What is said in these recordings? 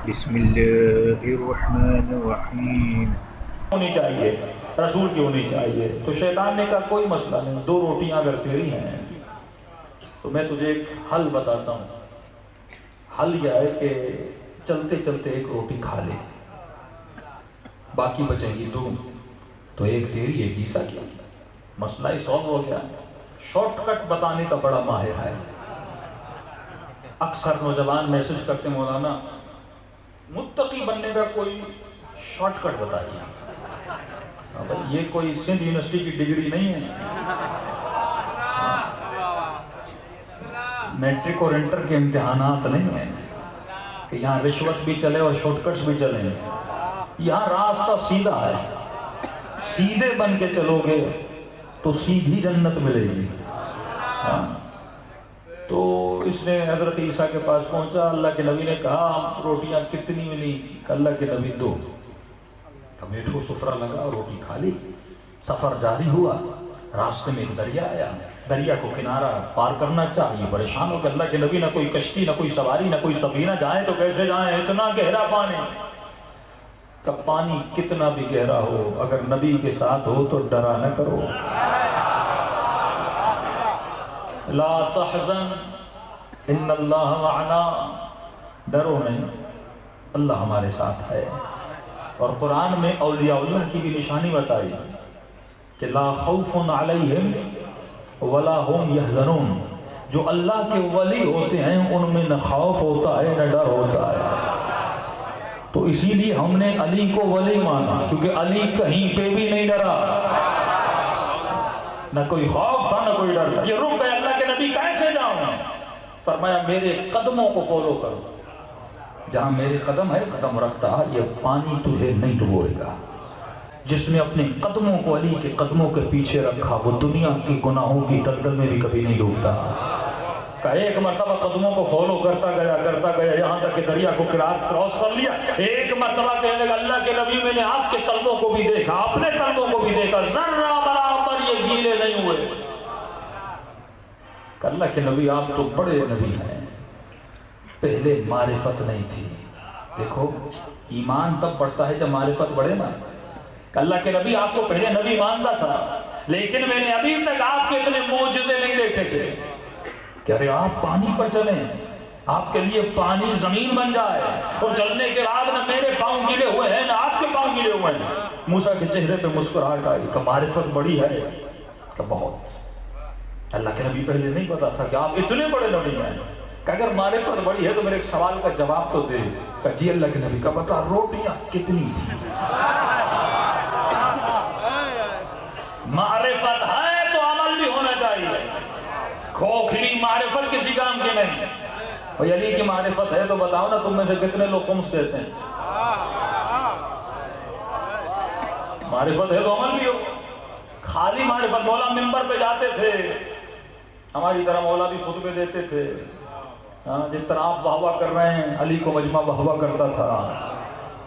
بسم اللہ الرحمن الرحیم. ہونی چاہیے، رسول کی ہونی چاہیے. تو شیطان نے کہا کوئی مسئلہ نہیں، 2 روٹیاں اگر تیری ہیں تو میں تجھے ایک حل بتاتا ہوں. حل یہ ہے کہ چلتے چلتے 1 روٹی کھا لے، باقی بچیں گی 2، تو 1 تیری 1 عیسیٰ کی. مسئلہ ہی سالو ہو گیا. شارٹ کٹ بتانے کا بڑا ماہر ہے. اکثر نوجوان میسج کرتے ہیں مولانا متقی بننے کا کوئی شارٹ کٹ بتائیے. یہ کوئی سندھ یونیورسٹی کی ڈگری نہیں ہے، میٹرک اور انٹر کے امتحانات نہیں ہیں کہ یہاں رشوت بھی چلے اور شارٹ کٹس بھی چلیں. یہاں راستہ سیدھا ہے، سیدھے بن کے چلو گے تو سیدھی جنت ملے گی. تو اس نے حضرت عیسیٰ کے پاس پہنچا. اللہ کے نبی نے کہا روٹیاں کتنی ملی؟ اللہ کے نبی 2. میٹھو سفرہ لگا اور روٹی کھا لی. سفر جاری ہوا. راستے میں ایک دریا آیا. دریا کو کنارہ پار کرنا چاہیے. پریشان ہو کہ اللہ کے نبی نہ کوئی کشتی، نہ کوئی سواری، نہ کوئی سفینہ، جائیں تو کیسے جائیں؟ اتنا گہرا پانی. کب پانی کتنا بھی گہرا ہو، اگر نبی کے ساتھ ہو تو ڈرا نہ کرو. لا تحزن ان اللہ معنا، ڈرو نہیں، اللہ ہمارے ساتھ ہے. اور قرآن میں اولیاء اللہ کی بھی نشانی بتائی کہ لا خوف علیہم ولا هم یحزنون. جو اللہ کے ولی ہوتے ہیں ان میں نہ خوف ہوتا ہے نہ ڈر ہوتا ہے. تو اسی لیے ہم نے علی کو ولی مانا، کیونکہ علی کہیں پہ بھی نہیں ڈرا، نہ کوئی خوف تھا نہ کوئی ڈر تھا. یہ رک گئے. اللہ کے نبی کیسے جاؤں؟ فرمایا میرے قدموں کو فالو کرو. جہاں میرے قدم ہے قدم رکھتا، یہ پانی تجھے نہیں ڈبوئے گا. جس نے اپنے قدموں کو علی کے قدموں کے پیچھے رکھا وہ دنیا کی گناہوں کی دلدل میں بھی کبھی نہیں ڈوبتا. کہ ایک مرتبہ قدموں کو فالو کرتا گیا یہاں تک کہ دریا کو کراس کر لیا. ایک مرتبہ کہنے لگا اللہ کے نبی میں نے آپ کے قدموں کو بھی دیکھا، اپنے قدموں کو بھی دیکھا، ذرہ برابر یہ گیلے نہیں ہوئے. کہ اللہ کے نبی آپ تو بڑے نبی ہیں، پہلے معرفت نہیں تھی. دیکھو ایمان تب بڑھتا ہے جب معرفت بڑھے نا. کہ اللہ کے نبی آپ کو پہلے نبی مانتا تھا، لیکن میں نے ابھی تک آپ کے اتنے معجزے نہیں دیکھے تھے. کہ ارے آپ پانی پر چلیں، آپ کے لیے پانی زمین بن جائے، اور چلنے کے بعد نہ میرے پاؤں گیلے ہوئے ہیں نہ آپ کے پاؤں گیلے ہوئے ہیں. موسیٰ کے چہرے پہ مسکراہٹ آئی کہ معرفت بڑی ہے. کہ بہت. اللہ کے نبی پہلے نہیں پتا تھا کہ آپ اتنے بڑے نبی ہیں. کہ اگر معرفت بڑی ہے تو میرے ایک سوال کا جواب تو دے. کہ جی اللہ کے نبی. کا بتا روٹیاں کتنی تھی؟ معرفت ہے تو عمل بھی ہونا چاہیے. کھوکھلی معرفت کسی کام کی نہیں. اور علی کی معرفت ہے تو بتاؤ نا تم میں سے کتنے لوگ خمس دیتے ہیں؟ معرفت ہے تو عمل بھی ہو. خالی معرفت. مولا منبر پہ جاتے تھے، ہماری طرح مولا بھی خطبے دیتے تھے. جس طرح آپ واہ واہ کر رہے ہیں علی کو مجمع واہ واہ کرتا تھا.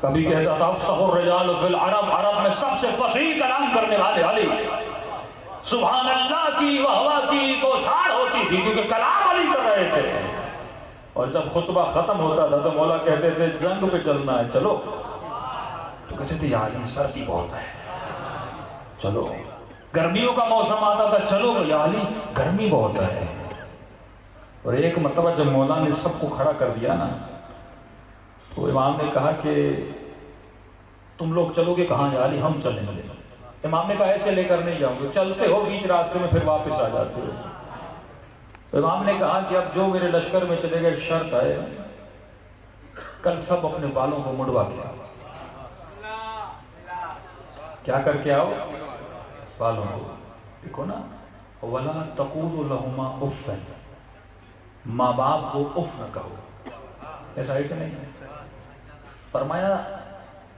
کبھی کہتا تھا افصح الرجال فی العرب، عرب میں سب سے فصیح کلام کرنے والے علی. سبحان اللہ کی واہ واہ کی تو چھاڑ ہوتی تھی کیونکہ کلام علی کر رہے تھے. اور جب خطبہ ختم ہوتا تھا تو مولا کہتے تھے جنگ پہ چلنا ہے چلو. تو کہتے تھے یا علی سردی بہت ہے چلو. گرمیوں کا موسم آتا تھا چلو یا علی گرمی بہت ہے. اور ایک مرتبہ جب مولا نے سب کو کھڑا کر دیا نا تو امام نے کہا کہ تم لوگ چلو گے کہاں؟ یا علی ہم چلیں گے. امام نے کہا ایسے لے کر نہیں جاؤں گے، چلتے ہو بیچ راستے میں پھر واپس آ جاتے ہو. تو امام نے کہا کہ اب جو میرے لشکر میں چلے گئے شرط ہے کل سب اپنے بالوں کو مڑوا کے آؤ. کیا کر کے آؤ؟ بالوں کو. دیکھو نا وَلَا تَقُولُ لَهُمَا اُفًّ، ماں باپ کو اف نہ کہو. ایسا ہے کہ نہیں؟ فرمایا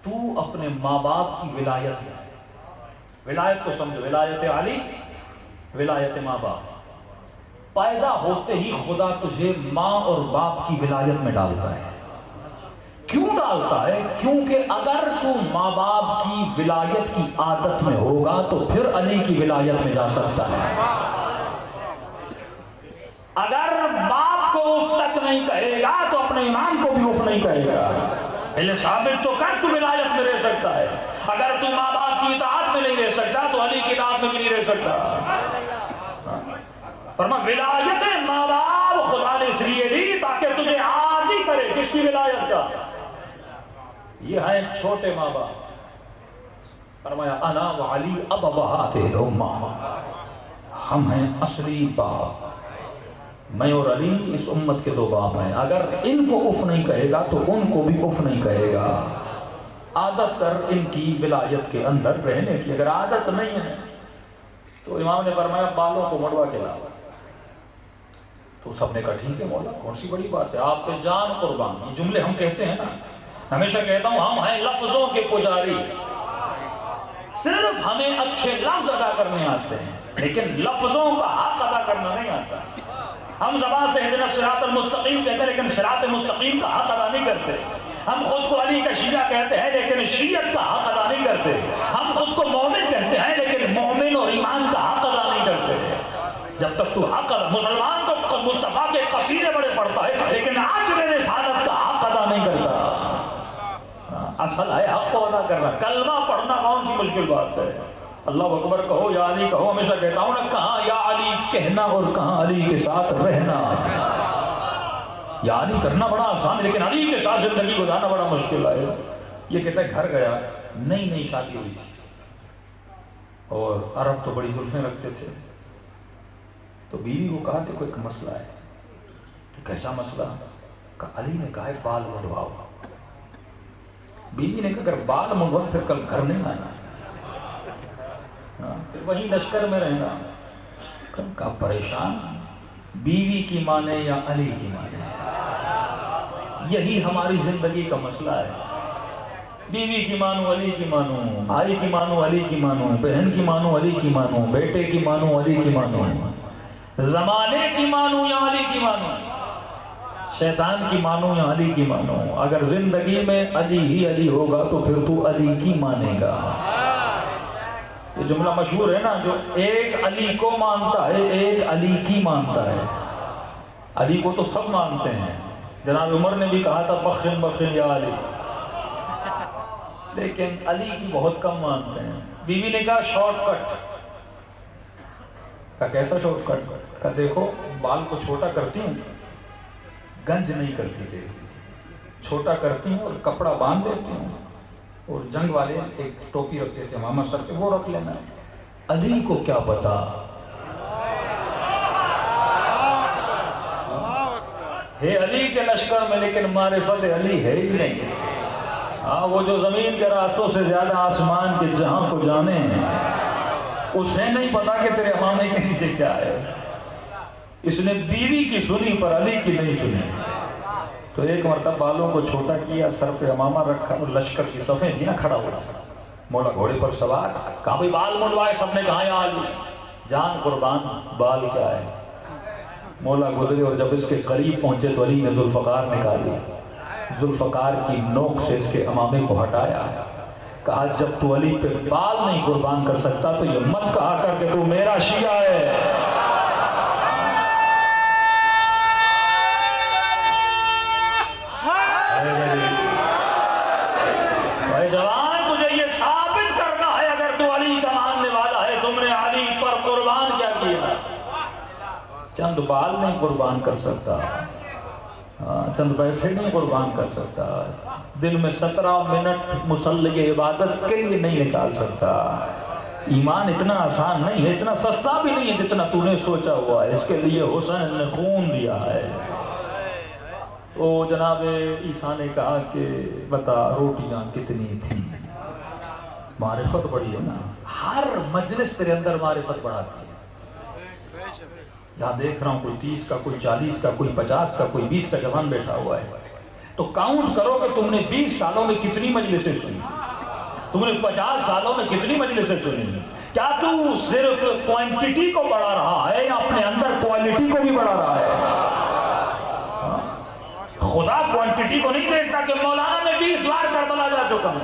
تو اپنے ماں باپ کی ولایت ہے. ولایت کو سمجھو، ولایت علی، ولایت ماں باپ. پیدا ہوتے ہی خدا تجھے ماں اور باپ کی ولایت میں ڈالتا ہے. کیوں ڈالتا ہے؟ کیونکہ اگر تو ماں باپ کی ولایت کی عادت میں ہوگا تو پھر علی کی ولایت میں جا سکتا ہے. اگر باپ کو اف تک نہیں کہے گا تو اپنے امام کو بھی اف نہیں کہے گا. پہلے ثابت تو کر تو ولایت میں رہ سکتا ہے. اگر تو ماں باپ کی اطاعت میں نہیں رہ سکتا تو علی کی اطاعت میں بھی نہیں رہ سکتا. فرمایا ولایت ماں باپ خدا نے اس لیے دی تاکہ تجھے عادی کرے. کس کی ولایت کا؟ یہ ہیں چھوٹے ماں باپ. فرمایا انا وعلی ابوات الامہ، ہم ہیں اصلی باپ. میں اور علی اس امت کے دو باپ ہیں. اگر ان کو اف نہیں کہے گا تو ان کو بھی اف نہیں کہے گا. عادت کر ان کی ولایت کے اندر رہنے کی. اگر عادت نہیں ہے تو امام نے فرمایا بالوں کو مڑوا کے لاؤ. تو سب نے کہا ٹھیک ہے مولا، کون سی بڑی بات ہے، آپ پہ جان قربان. یہ جملے ہم کہتے ہیں نا، ہمیشہ کہتا ہوں ہم ہیں لفظوں کے پجاری. صرف ہمیں اچھے لفظ ادا کرنے آتے ہیں لیکن لفظوں کا حق ادا کرنا نہیں آتا. ہم زبان سے اہدنا الصراط المستقیم کہتے ہیں لیکن صراط مستقیم کا حق ادا نہیں کرتے. ہم خود کو علی کا شیعہ کہتے ہیں لیکن شیعت کا حق ادا نہیں کرتے. ہم خود کو مومن کہتے ہیں لیکن مومن اور ایمان کا حق ادا نہیں کرتے. جب تک تو حق ادا، مسلمان تو مصطفیٰ کے قصیدے بڑے پڑھتا ہے لیکن عجر رسالت کا حق ادا نہیں کرتا. اصل ہے حق کو ادا کرنا. کلمہ پڑھنا کون سی مشکل بات ہے. اللہ اکبر کہو یا علی کہو. ہمیشہ کہتا ہوں نا، کہاں یا علی کہنا اور کہاں علی کے ساتھ رہنا. یا علی کرنا بڑا آسان ہے لیکن علی کے ساتھ زندگی گزارنا بڑا مشکل ہے. یہ کہتا ہے گھر گیا، نئی نئی شادی ہوئی تھی اور عرب تو بڑی زلفیں رکھتے تھے. تو بیوی کو کہا دیکھو ایک مسئلہ ہے. کیسا مسئلہ؟ کہا علی نے کہا ہے بال منڈواؤ. بیوی نے کہا اگر بال منڈواؤ پھر کل گھر نہیں آنا، پھر وہی لشکر میں رہنا. کہا پریشان، بیوی کی مانے یا علی کی مانے؟ یہی ہماری زندگی کا مسئلہ ہے. بیوی کی مانو علی کی مانو، بھائی کی مانو علی کی مانو، بہن کی مانو علی کی مانو، بیٹے کی مانو علی کی مانو، زمانے کی مانو یا علی کی مانو، شیطان کی مانو یا علی کی مانو. اگر زندگی میں علی ہی علی ہوگا تو پھر تو علی کی مانے گا. یہ جملہ مشہور ہے نا، جو ایک علی کو مانتا ہے ایک علی کی مانتا ہے. علی کو تو سب مانتے ہیں. جناب عمر نے بھی کہا تھا بخن بخن یا علی، لیکن علی کی بہت کم مانتے ہیں. بیوی نے کہا شارٹ کٹ. کہا کیسا شارٹ کٹ؟ کہا دیکھو بال کو چھوٹا کرتی ہوں، گنج نہیں کرتی تھی، چھوٹا کرتی ہوں اور کپڑا باندھ دیتی ہوں، اور جنگ والے ایک ٹوپی رکھتے تھے امامہ سر پہ، وہ رکھ لینا. علی کو کیا پتا؟ ہے علی کے لشکر میں لیکن معرفت علی ہے ہی نہیں. ہاں وہ جو زمین کے راستوں سے زیادہ آسمان کے جہاں کو جانے ہیں، اسے نہیں پتا کہ تیرے امامے کے نیچے کیا ہے. اس نے بیوی کی سنی پر علی کی نہیں سنی. تو ایک مرتبہ بالوں کو چھوٹا کیا، سر پہ امامہ رکھا اور لشکر کی صفیں تھی نا کھڑا ہوا. مولا گھوڑے پر سوار، کہا بھائی بال منڈوائے. سب نے کہا یا علی. جان قربان، بال کیا ہے؟ مولا گزرے اور جب اس کے قریب پہنچے تو علی نے ذوالفقار نکالی. ذوالفقار کی نوک سے اس کے امامے کو ہٹایا. کہا جب تو علی پہ بال نہیں قربان کر سکتا تو یہ مت کہا کر کہ تو میرا شیعہ ہے. بھائی جوان، تجھے یہ ثابت کرنا ہے اگر تو علی کا ماننے والا ہے، تم نے علی پر قربان کیا کیا؟ چند بال نہیں قربان کر سکتا، چند پیسے نہیں قربان کر سکتا، دن میں 17 منٹ مصلی عبادت کے لیے نہیں نکال سکتا. ایمان اتنا آسان نہیں ہے، اتنا سستا بھی نہیں ہے جتنا تو نے سوچا ہوا ہے. اس کے لیے حسین نے خون دیا ہے. تو جناب عیسیٰ نے کہا کہ بتا روٹیاں کتنی تھیں. معرفت بڑی ہے نا، ہر مجلس تیرے اندر معرفت بڑھاتی ہے. یہاں دیکھ رہا ہوں کوئی 30 کا، کوئی 40 کا، کوئی 50 کا، کوئی 20 کا جوان بیٹھا ہوا ہے. تو کاؤنٹ کرو کہ تم نے 20 سالوں میں کتنی مجلسیں سنی، تم نے 50 سالوں میں کتنی مجلسیں سنی. کیا تو صرف کوانٹٹی کو بڑھا رہا ہے یا اپنے اندر کوالٹی کو بھی بڑھا رہا ہے؟ خدا کوانٹٹی کو نہیں دیکھتا کہ مولانا میں 20 بار کربلا جا چکا ہوں،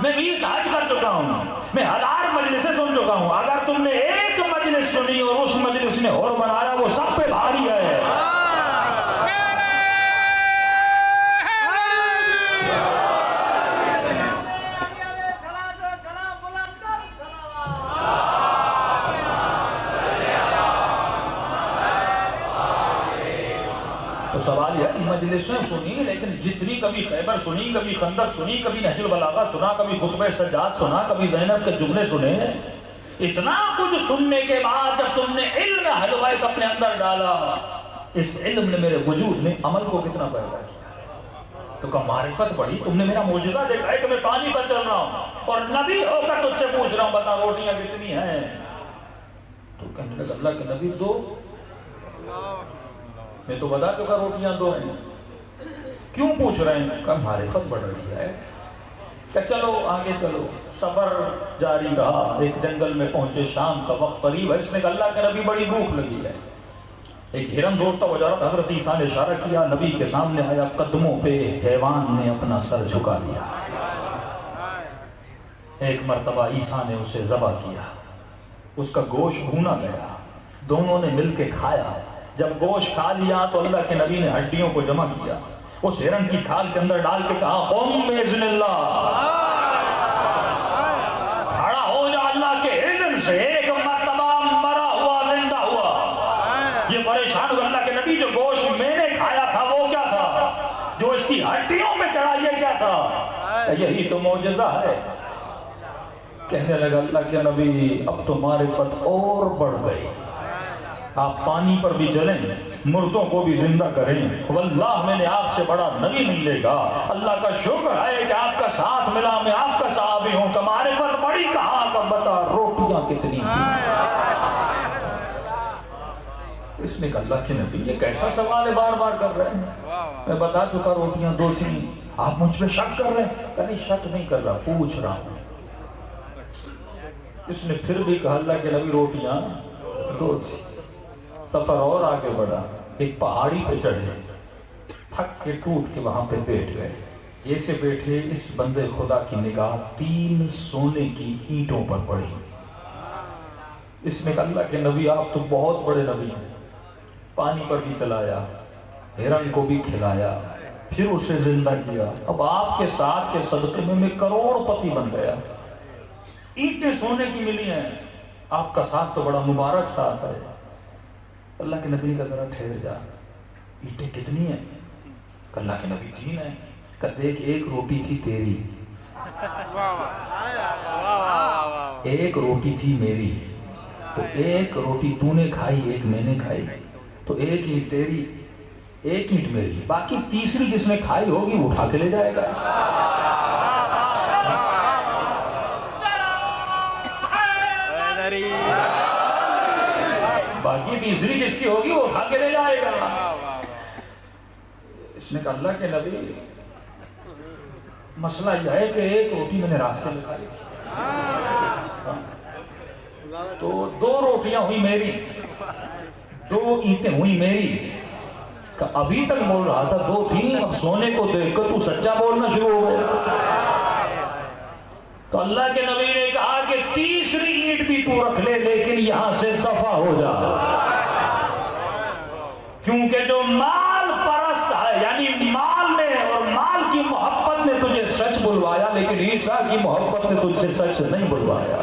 میں 20 حج کر چکا ہوں، میں 1000 مجلسیں سن چکا ہوں. اگر تم نے ایک مجلس سنی اور اس مجلس نے اور بنایا، وہ سب پہ بھاری ہے. تو سوال ہے مجلسیں سنی لیکن جتنی کبھی خیبر سنی، کبھی خندق سنی، کبھی نہج البلاغہ سنا، کبھی خطبہ سجاد سنا، کبھی زینب کے جملے سنے ہیں، اتنا کچھ سننے کے بعد جب تم نے علم حلوہ اپنے اندر ڈالا، اس علم نے میرے وجود میں عمل کو کتنا پیدا کیا؟ تو کہا معرفت بڑی، تم نے میرا معجزہ دیکھا ہے کہ میں پانی پر چل رہا ہوں اور نبی ہو کر تجھ سے پوچھ رہا ہوں بتا روٹیاں کتنی ہیں؟ تو کہنے لگا اللہ کے نبی دو، میں تو بتا چکا روٹیاں دو ہیں، کیوں پوچھ رہے ہیں؟ کہا معرفت بڑھ رہی ہے کہ چلو آگے چلو۔ سفر جاری رہا، ایک جنگل میں پہنچے، شام کا وقت قریب ہے، اس نے کہا اللہ کے نبی بڑی بھوک لگی ہے۔ ایک ہرن دوڑتا ہوا جا رہا تھا، حضرت عیسیٰ نے اشارہ کیا، نبی کے سامنے آیا، قدموں پہ حیوان نے اپنا سر جھکا دیا، ایک مرتبہ عیسیٰ نے اسے ذبح کیا، اس کا گوشت بھونا گیا، دونوں نے مل کے کھایا۔ جب گوشت کھا لیا تو اللہ کے نبی نے ہڈیوں کو جمع کیا، اس ہرن کی کھال کے اندر ڈال کے کہا قم باذن اللہ، کھڑا ہو جا اللہ کے اذن سے۔ ایک مرتبہ مرا ہوا زندہ ہوا، یہ پریشان ہوا اللہ کے نبی، جو گوشت میں نے کھایا تھا وہ کیا تھا؟ جو اس کی ہڈیوں میں چڑھا یہ کیا تھا؟ یہی تو معجزہ ہے۔ کہنے لگا اللہ کے نبی اب تو معرفت اور بڑھ گئی، آپ پانی پر بھی چلیں، مردوں کو بھی زندہ کریں، واللہ میں نے آپ سے بڑا نبی نہیں لے گا۔ اللہ کا شکر ہے کہ آپ کا ساتھ ملا، میں آپ کا صحابی ہوں۔ کہ معرفت بڑی کہا کہ بتا روٹیاں کتنی تھیں؟ اس نے کہا اللہ کے نبی یہ کیسا سوال ہے بار بار کر رہے ہیں؟ میں بتا چکا روٹیاں دو تھیں، آپ مجھ پہ شک کر رہے ہیں؟ کہ نہیں شک نہیں کر رہا، پوچھ رہا ہوں۔ اس نے پھر بھی کہا اللہ کے نبی روٹیاں دو تھی۔ سفر اور آگے بڑھا، ایک پہاڑی پہ چڑھے، تھک کے ٹوٹ کے وہاں پہ بیٹھ گئے۔ جیسے بیٹھے اس بندے خدا کی نگاہ 3 سونے کی اینٹوں پر پڑی۔ اس نے کہا اللہ کے نبی آپ تو بہت بڑے نبی ہیں، پانی پر بھی چلایا، ہرن کو بھی کھلایا، پھر اسے زندہ کیا، اب آپ کے ساتھ کے صدقے میں کروڑ پتی بن گیا، اینٹیں سونے کی ملی ہیں، آپ کا ساتھ تو بڑا مبارک ساتھ ہے۔ اللہ کے نبی کا ذرا ٹھہر جا، اینٹیں کتنی ہیں؟ کہ اللہ کے نبی 3 ہیں۔ کہ دیکھ ایک روٹی تھی تیری، ایک روٹی تھی میری، تو ایک روٹی تو نے کھائی ایک میں نے کھائی، تو ایک اینٹ تیری ایک اینٹ میری، باقی تیسری جس نے کھائی ہوگی وہ اٹھا کے لے جائے گا۔ باقی تیسری جس کی ہوگی وہ اٹھا کے لے جائے گا۔ اس نے کہا اللہ کے نبی مسئلہ یہ ہے کہ ایک روٹی میں نے راستے میں کھائی تھی، تو 2 روٹیاں ہوئی میری، 2 اینٹیں ہوئی میری۔ کہ ابھی تک بول رہا تھا 2 تھیں، اب سونے کو دیکھ کر تو سچا بولنا شروع ہو گیا۔ تو اللہ کے نبی نے کہا کہ تیسری اینٹ بھی تو رکھ لے، لیکن یہاں سے دفع ہو جا، کیونکہ جو مال پرست ہے، یعنی مال نے اور مال کی محبت نے تجھے سچ بلوایا، لیکن عیسیٰ کی محبت نے تجھ سے سچ نہیں بلوایا۔